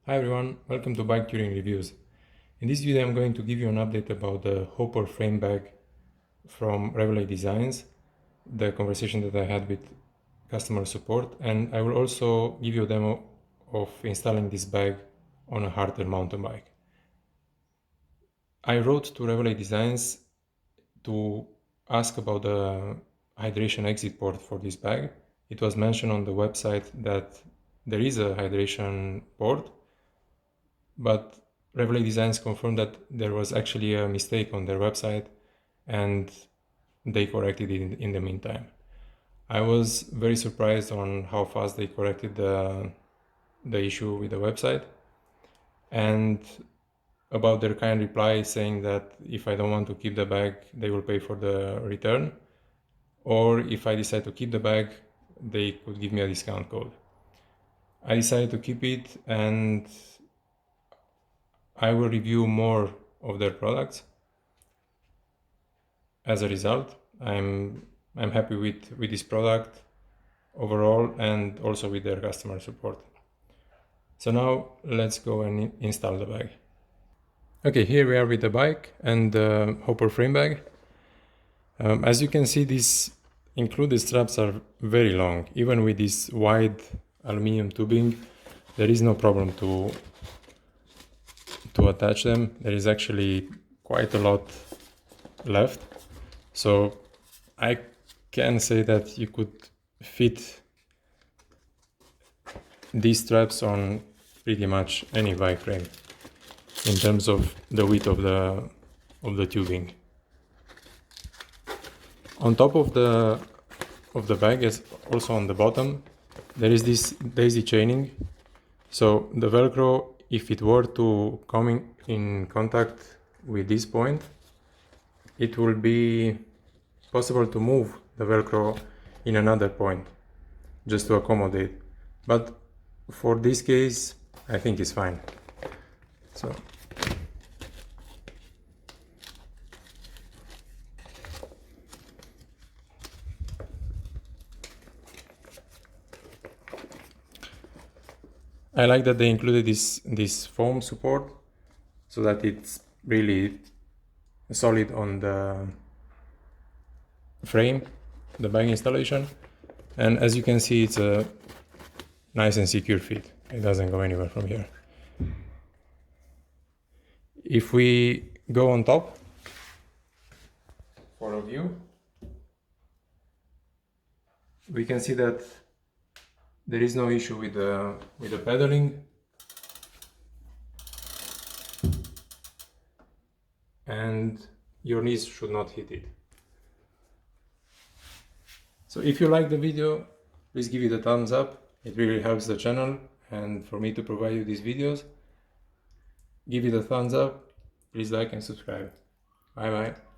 Hi everyone, welcome to Bike Touring Reviews. In this video I'm going to give you an update about the hopper frame bag from Revelate Designs, the conversation that I had with customer support, and I will also give you a demo of installing this bag on a hardtail mountain bike. I wrote to Revelate Designs to ask about the hydration exit port for this bag. It was mentioned on the website that there is a hydration port, but Revelate Designs confirmed that there was actually a mistake on their website and they corrected it in the meantime. I was very surprised on how fast they corrected the issue with the website, and about their kind reply saying that if I don't want to keep the bag, they will pay for the return, or if I decide to keep the bag, they could give me a discount code. I decided to keep it, and I will review more of their products. As a result, I'm happy with this product overall and also with their customer support. So now let's go and install the bag. Okay, here we are with the bike and the hopper frame bag. As you can see, these included straps are very long. Even with this wide aluminum tubing, there is no problem to attach them. There is actually quite a lot left. So I can say that you could fit these straps on pretty much any bike frame in terms of the width of the tubing. On top of the bag, as also on the bottom, there is this daisy chaining. So the Velcro, if it were to come in contact with this point, it will be possible to move the Velcro in another point just to accommodate. But for this case, I think it's fine. So I like that they included this foam support so that it's really solid on the frame, the bag installation, and as you can see, it's a nice and secure fit. It doesn't go anywhere from here. If we go on top for a view, we can see that there is no issue with the pedaling, and your knees should not hit it. So if you like the video, please give it a thumbs up. It really helps the channel and for me to provide you these videos. Give it a thumbs up, please like and subscribe. Bye bye.